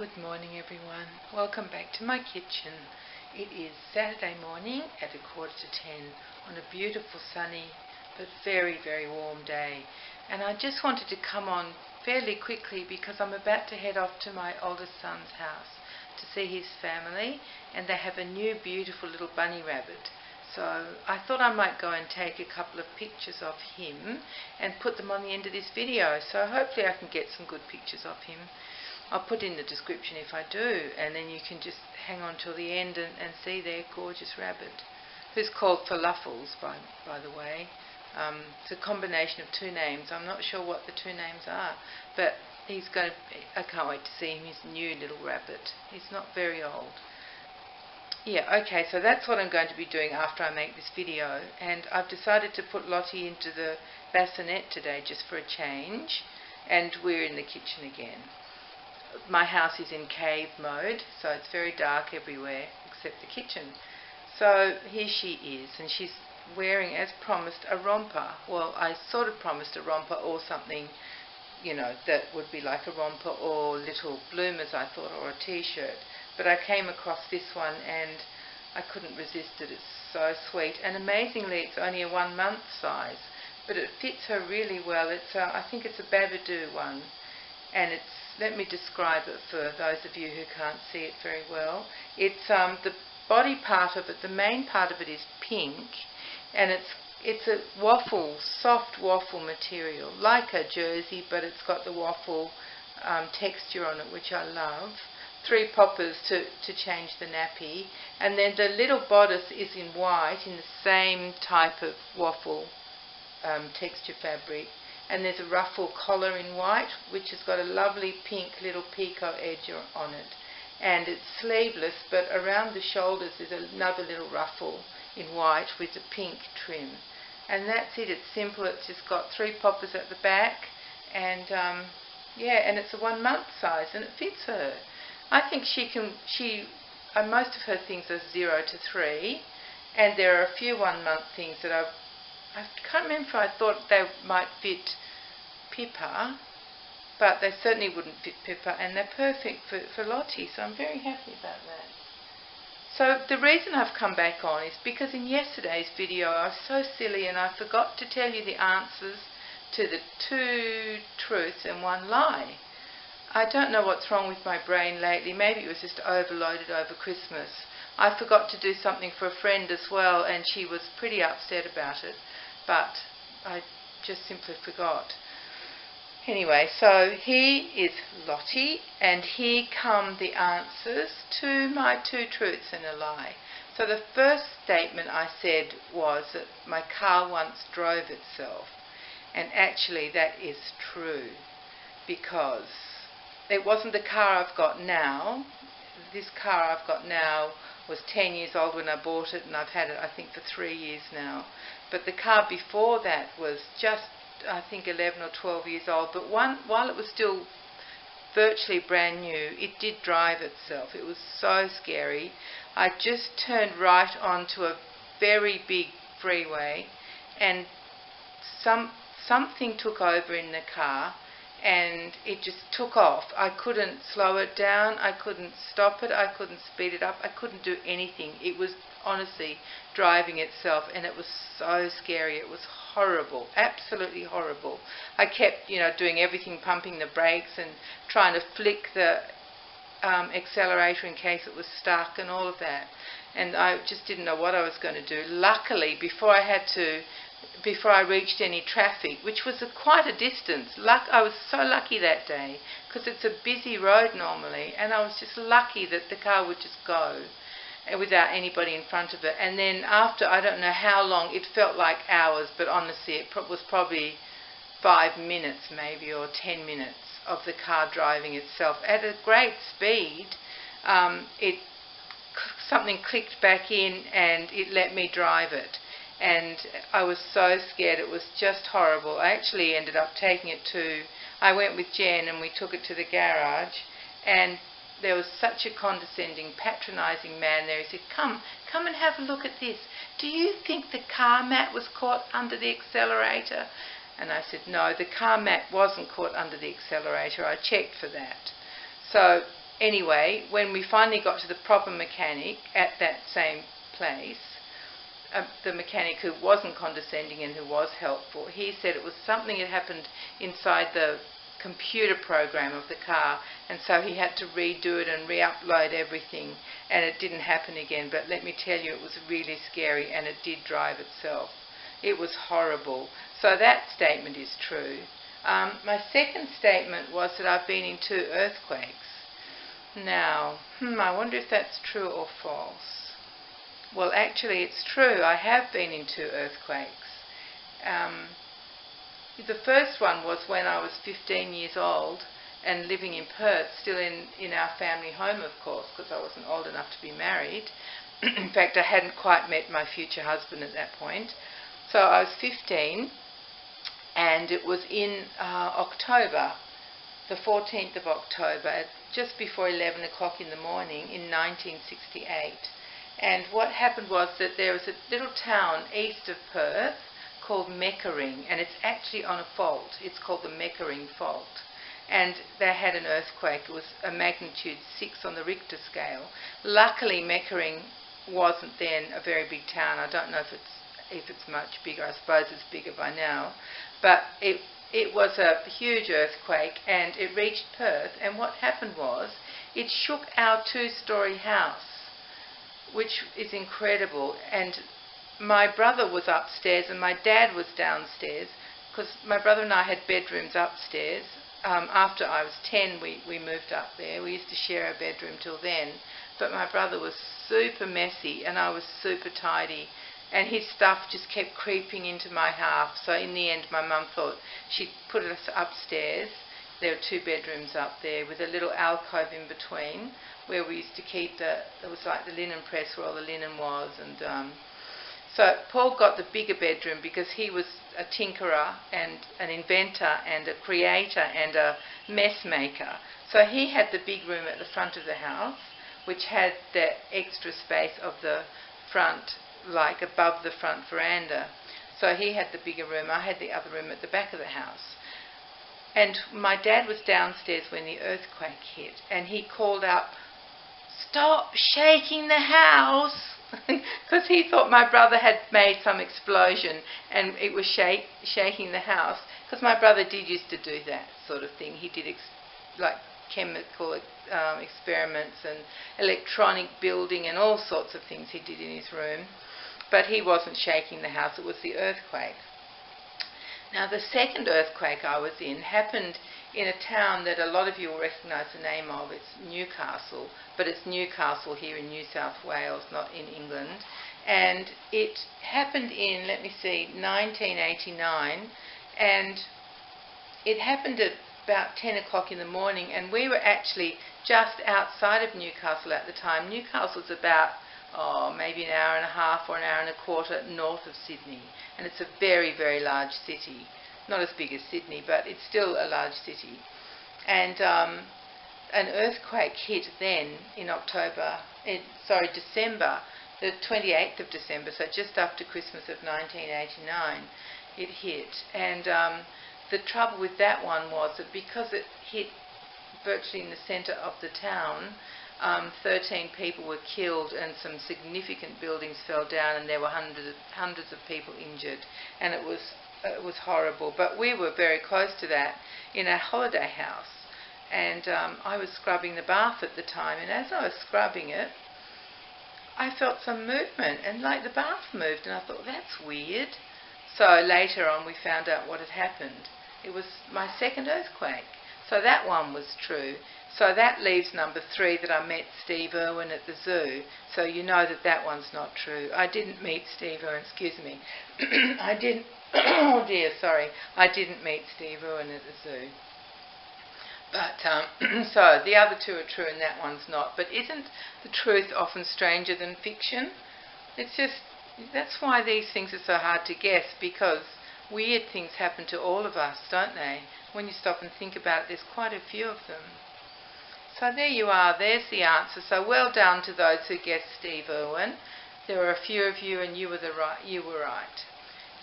Good morning everyone, welcome back to my kitchen. It is Saturday morning at 10:15 on a beautiful sunny but very warm day, and I just wanted to come on fairly quickly because I'm about to head off to my oldest son's house to see his family, and they have a new beautiful little bunny rabbit. So I thought I might go and take a couple of pictures of him and put them on the end of this video, so hopefully I can get some good pictures of him. I'll put in the description if I do, and then you can just hang on till the end and see their gorgeous rabbit, who's called Falaffels, by the way. It's a combination of two names. I'm not sure what the two names are, but I can't wait to see him, his new little rabbit. He's not very old. Yeah, okay, so that's what I'm going to be doing after I make this video, and I've decided to put Lottie into the bassinet today just for a change, and we're in the kitchen again. My house is in cave mode, so it's very dark everywhere except the kitchen. So here she is, and she's wearing, as promised, a romper. Well, I sort of promised a romper or something, you know, that would be like a romper or little bloomers, I thought, or a t-shirt. But I came across this one and I couldn't resist it. It's so sweet, and amazingly it's only a 1 month size, but it fits her really well. It's I think it's a Babidu one, and it's, let me describe it for those of you who can't see it very well. It's the body part of it, the main part of it is pink, and it's a waffle, soft waffle material, like a jersey, but it's got the waffle texture on it, which I love. 3 poppers to change the nappy, and then the little bodice is in white, in the same type of waffle texture fabric. And there's a ruffle collar in white, which has got a lovely pink little picot edge on it. And it's sleeveless, but around the shoulders there's another little ruffle in white with a pink trim. And that's it, it's simple. It's just got 3 poppers at the back, and yeah, and it's a 1 month size, and it fits her. I think most of her things are 0 to 3, and there are a few 1 month things that I can't remember if I thought they might fit Pippa, but they certainly wouldn't fit Pippa, and they're perfect for Lottie, so I'm very happy about that. So the reason I've come back on is because in yesterday's video I was so silly and I forgot to tell you the answers to the 2 truths and 1 lie. I don't know what's wrong with my brain lately. Maybe it was just overloaded over Christmas. I forgot to do something for a friend as well, and she was pretty upset about it, but I just simply forgot. Anyway, so here is Lottie, and here come the answers to my 2 truths and a lie. So the first statement I said was that my car once drove itself, and actually that is true, because it wasn't the car I've got now. This car I've got now was 10 years old when I bought it, and I've had it I think for 3 years now. But the car before that was just I think 11 or 12 years old, but while it was still virtually brand new, it did drive itself. It was so scary. I just turned right onto a very big freeway, and something took over in the car, and it just took off. I couldn't slow it down, I couldn't stop it, I couldn't speed it up, I couldn't do anything. It was honestly driving itself, and it was so scary. It was horrible, absolutely horrible. I kept, doing everything, pumping the brakes and trying to flick the accelerator in case it was stuck and all of that. And I just didn't know what I was going to do. Luckily, before I reached any traffic, which was quite a distance. I was so lucky that day, because it's a busy road normally, and I was just lucky that the car would just go without anybody in front of it. And then after, I don't know how long, it felt like hours, but honestly it was probably 5 minutes maybe, or 10 minutes of the car driving itself at a great speed. Something clicked back in and it let me drive it. And I was so scared, it was just horrible. I actually ended up taking it I went with Jen and we took it to the garage, and there was such a condescending, patronising man there. He said, come and have a look at this. Do you think the car mat was caught under the accelerator? And I said, no, the car mat wasn't caught under the accelerator. I checked for that. So anyway, when we finally got to the proper mechanic at that same place, the mechanic who wasn't condescending and who was helpful, he said it was something that happened inside the computer program of the car, and so he had to redo it and re-upload everything, and it didn't happen again. But let me tell you, it was really scary, and it did drive itself. It was horrible. So that statement is true. My second statement was that I've been in 2 earthquakes. Now, I wonder if that's true or false. Well, actually it's true. I have been in 2 earthquakes. The first one was when I was 15 years old and living in Perth, still in our family home, of course, because I wasn't old enough to be married. In fact, I hadn't quite met my future husband at that point. So I was 15, and it was in October, the 14th of October, at just before 11 o'clock in the morning in 1968. And what happened was that there was a little town east of Perth called Meckering, and it's actually on a fault. It's called the Meckering Fault. And they had an earthquake. It was a magnitude 6 on the Richter scale. Luckily, Meckering wasn't then a very big town. I don't know if it's much bigger. I suppose it's bigger by now. But it was a huge earthquake, and it reached Perth. And what happened was it shook our 2-story house, which is incredible. And my brother was upstairs and my dad was downstairs, because my brother and I had bedrooms upstairs. After I was 10, we moved up there. We used to share a bedroom till then. But my brother was super messy and I was super tidy. And his stuff just kept creeping into my half. So in the end, my mum thought she'd put us upstairs. There were 2 bedrooms up there with a little alcove in between where we used to keep it was like the linen press where all the linen was. And so Paul got the bigger bedroom because he was a tinkerer and an inventor and a creator and a mess maker. So he had the big room at the front of the house, which had the extra space of the front, like above the front veranda. So he had the bigger room. I had the other room at the back of the house. And my dad was downstairs when the earthquake hit, and he called out, "Stop shaking the house!" because he thought my brother had made some explosion and it was shaking the house. Because my brother did used to do that sort of thing. He did like chemical experiments and electronic building and all sorts of things he did in his room. But he wasn't shaking the house, it was the earthquake. Now the second earthquake I was in happened in a town that a lot of you will recognise the name of. It's Newcastle, but it's Newcastle here in New South Wales, not in England. And it happened in, 1989, and it happened at about 10 o'clock in the morning, and we were actually just outside of Newcastle at the time. Newcastle's about maybe an hour and a half or an hour and a quarter north of Sydney, and it's a very, very large city. Not as big as Sydney, but it's still a large city. And an earthquake hit then in December, the 28th of December, so just after Christmas of 1989, it hit. And the trouble with that one was that because it hit virtually in the centre of the town, 13 people were killed and some significant buildings fell down, and there were hundreds of people injured, and it was horrible. But we were very close to that in a holiday house, and I was scrubbing the bath at the time, and as I was scrubbing it, I felt some movement, and like the bath moved, and I thought, that's weird. So later on we found out what had happened. It was my second earthquake. So that one was true. So that leaves number 3, that I met Steve Irwin at the zoo. So you know that one's not true. I didn't meet Steve Irwin, excuse me. I didn't I didn't meet Steve Irwin at the zoo. But, so the other 2 are true and that one's not. But isn't the truth often stranger than fiction? It's just, that's why these things are so hard to guess, because weird things happen to all of us, don't they? When you stop and think about it, there's quite a few of them. So there you are, there's the answer. So well done to those who guessed Steve Irwin. There were a few of you and you were right.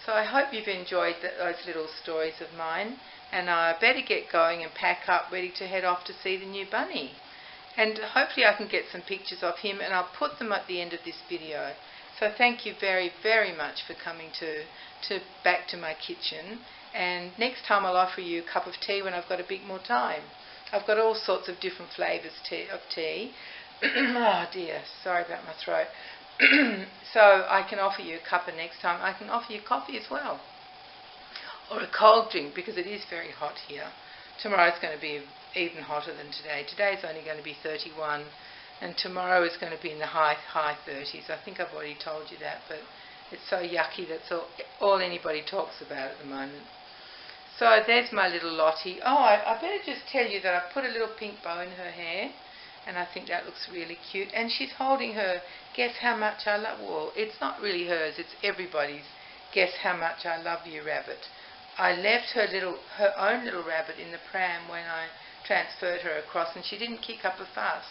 So I hope you've enjoyed those little stories of mine, and I better get going and pack up, ready to head off to see the new bunny. And hopefully I can get some pictures of him, and I'll put them at the end of this video. So thank you very, very much for coming back to my kitchen. And next time I'll offer you a cup of tea when I've got a bit more time. I've got all sorts of different flavours of tea. Oh dear, sorry about my throat. So I can offer you a cuppa next time. I can offer you coffee as well, or a cold drink, because it is very hot here. Tomorrow's going to be even hotter than today. Today's only going to be 31, and tomorrow is going to be in the high 30s. I think I've already told you that, but it's so yucky. That's all anybody talks about at the moment. So there's my little Lottie. Oh, I better just tell you that I put a little pink bow in her hair, and I think that looks really cute. And she's holding her Guess How Much I Love. Well, it's not really hers, it's everybody's Guess How Much I Love You rabbit. I left her own little rabbit in the pram when I transferred her across, and she didn't kick up a fuss.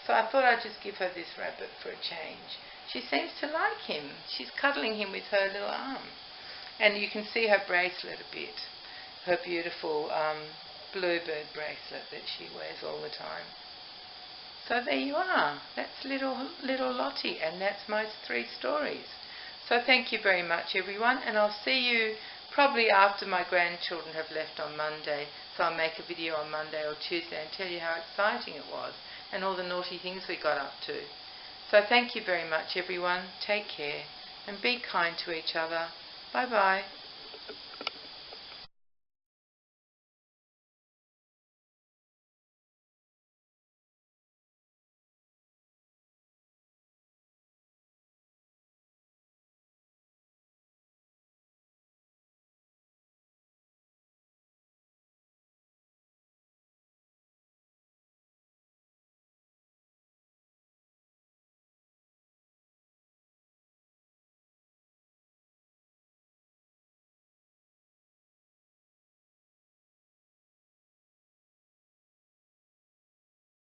So I thought I'd just give her this rabbit for a change. She seems to like him. She's cuddling him with her little arm. And you can see her bracelet a bit. Her beautiful bluebird bracelet that she wears all the time. So there you are. That's little Lottie, and that's my 3 stories. So thank you very much, everyone, and I'll see you probably after my grandchildren have left on Monday. So I'll make a video on Monday or Tuesday and tell you how exciting it was and all the naughty things we got up to. So thank you very much, everyone. Take care and be kind to each other. Bye-bye.